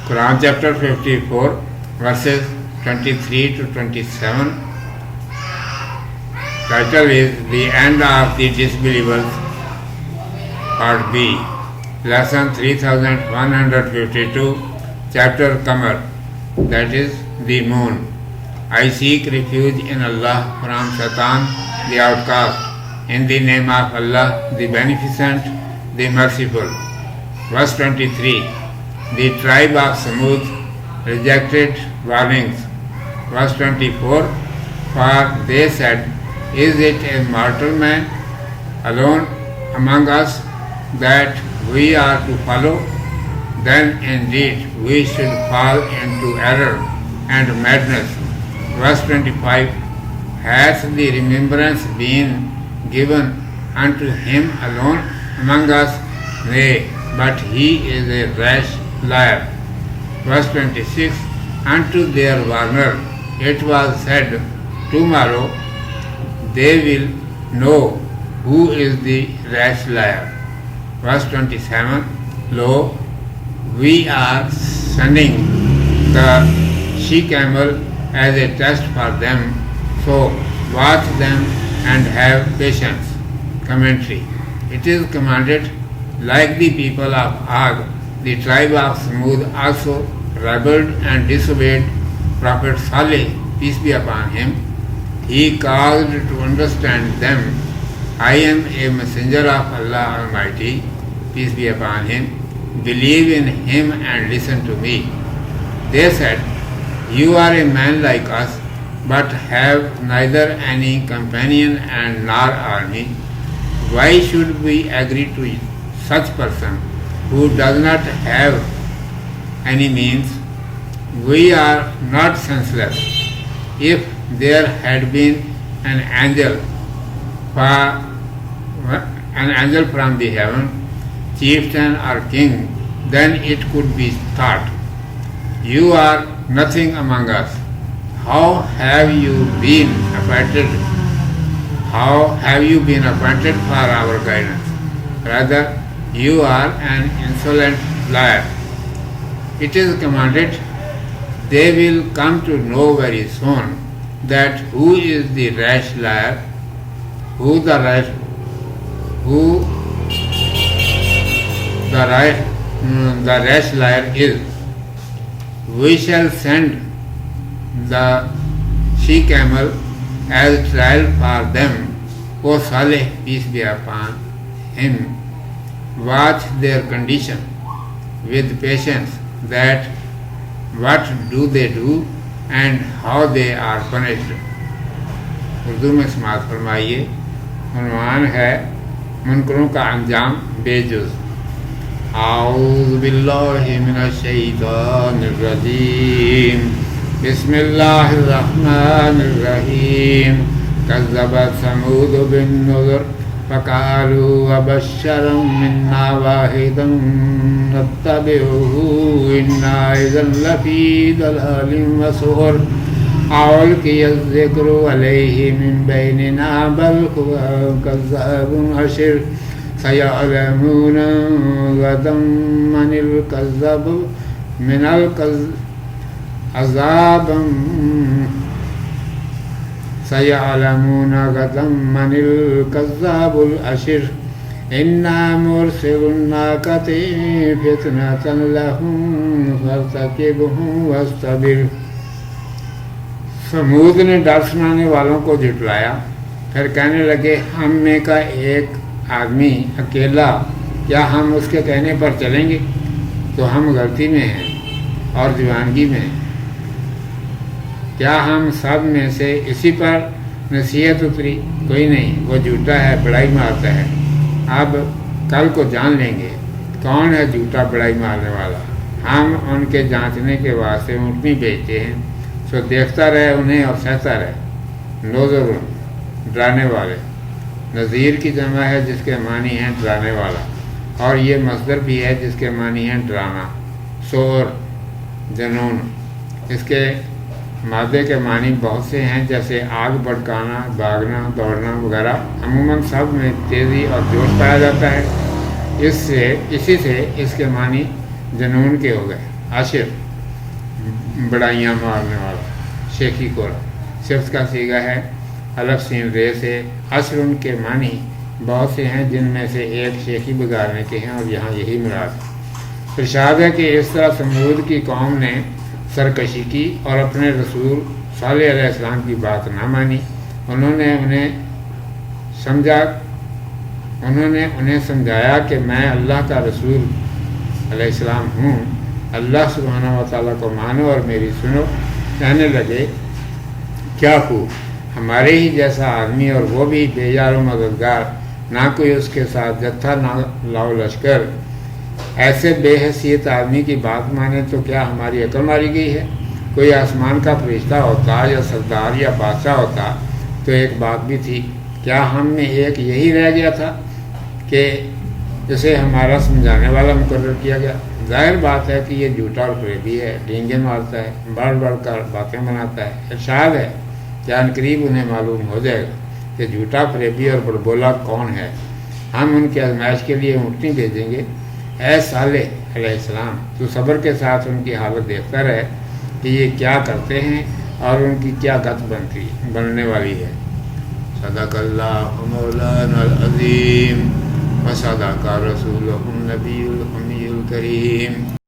Quran chapter 54 verses 23 to 27. Title is The End of the Disbelievers, Part B. Lesson 3152, Chapter Qamar, that is the moon. I seek refuge in Allah from Satan, the outcast, in the name of Allah, the Beneficent, the Merciful. Verse 23. The tribe of Samud rejected warnings. Verse 24. For they said, is it a mortal man alone among us that we are to follow? Then indeed we should fall into error and madness. Verse 25. Hath the remembrance been given unto him alone among us? Nay, but he is a rash liar. Verse 26. Unto their warner it was said, tomorrow they will know who is the rash liar. Verse 27. Lo, we are sending the she-camel as a test for them, so watch them and have patience. Commentary. It is commanded, like the people of Ad, the tribe of Samud also rebelled and disobeyed Prophet Saleh, peace be upon him. He caused to understand them, I am a messenger of Allah Almighty, peace be upon him. Believe in him and listen to me. They said, you are a man like us, but have neither any companion and nor army. Why should we agree to such person who does not have any means? We are not senseless. If there had been an angel from the heaven, chieftain or king, then it could be thought, you are nothing among us. How have you been appointed? How have you been appointed for our guidance? Rather, you are an insolent liar. It is commanded, they will come to know very soon that who is the rash liar, who the rash liar is. We shall send the she-camel as trial for them. O Saleh, peace be upon him, watch their condition with patience, that what do they do and how they are punished. Urdu میں سماعت فرمائیے. عنوان ہے منکروں کا انجام بے جز. اعوذ باللہ من الشیطان الرجیم. بسم اللہ الرحمن الرحیم. کذبت ثمود بالنذر فقالوا وبشرا منا واحدا نتبعه إنا إذا لفي ضلال وسعر. ألقي الذكر عليه من بيننا بل هو كذاب أشر. سيعلمون غدا من الكذاب من العذاب سيعلمون غدا من الكذاب الأشر. إنا مرسل الناقة فتنة لهم فارتقبهم واصطبر. سمود نے ڈر سنانے والوں کو جھٹلایا، پھر کہنے لگے ہم میں کا ایک آدمی اکیلا، کیا ہم اس کے کہنے پر چلیں گے؟ تو ہم غلطی میں ہیں اور دیوانگی میں ہیں. کیا ہم سب میں سے اسی پر نصیحت اتری؟ کوئی نہیں، وہ جھوٹا ہے، بڑائی مارتا ہے. اب کل کو جان لیں گے کون ہے جھوٹا بڑائی مارنے والا. ہم ان کے جانچنے کے واسطے اونٹنی بیچتے ہیں، سو دیکھتا رہے انہیں اور سہتا رہے. نذر ڈرانے والے. نذیر کی جمع ہے جس کے معنی ہیں ڈرانے والا، اور یہ مصدر بھی ہے جس کے معنی ہیں ڈرانا. سور جنون. اس کے مادے کے معنی بہت سے ہیں، جیسے آگ بھڑکانا، بھاگنا، دوڑنا وغیرہ. عموماً سب میں تیزی اور جوش پایا جاتا ہے. اسی سے اس کے معنی جنون کے ہو گئے. عشر بڑائیاں مارنے والا، شیخی کوڑا، صفت کا صیغہ ہے الف سین رے سے۔ عشر ان کے معنی بہت سے ہیں، جن میں سے ایک شیخی بگاڑنے کے ہیں، اور یہاں یہی مراد ہے۔ ارشاد ہے کہ اس طرح سمود کی قوم نے سرکشی کی اور اپنے رسول صالح علیہ السلام کی بات نہ مانی۔ انہوں نے انہیں سمجھایا کہ میں اللہ کا رسول علیہ السلام ہوں، اللہ سبحانہ و تعالیٰ کو مانو اور میری سنو۔ کہنے لگے کیا خوب، ہمارے ہی جیسا آدمی اور وہ بھی بے یار و مددگار، نہ کوئی اس کے ساتھ جتھا نہ لاؤ لشکر، ایسے بے حیثیت آدمی کی بات مانے تو کیا ہماری عقل ماری گئی ہے؟ کوئی آسمان کا فرشتہ ہوتا یا سردار یا بادشاہ ہوتا تو ایک بات بھی تھی، کیا ہم میں ایک یہی رہ گیا تھا کہ اسے ہمارا سمجھانے والا مقرر کیا گیا؟ ظاہر بات ہے کہ یہ جھوٹا اور فریبی ہے، ڈینگے مارتا ہے، بڑھ بڑھ کر باتیں بناتا ہے۔ ارشاد ہے کہ عنقریب انہیں معلوم ہو جائے گا کہ جھوٹا فریبی اور بڑبولا کون ہے۔ ہم ان کی آزمائش کے لیے اونٹنی بھیجیں گے۔ اے صالح علیہ السلام، تو صبر کے ساتھ ان کی حالت دیکھتا رہے کہ یہ کیا کرتے ہیں اور ان کی کیا گت بننے والی ہے۔ صدق اللہ مولانا العظیم و صدق رسولہ النبی الامی الکریم۔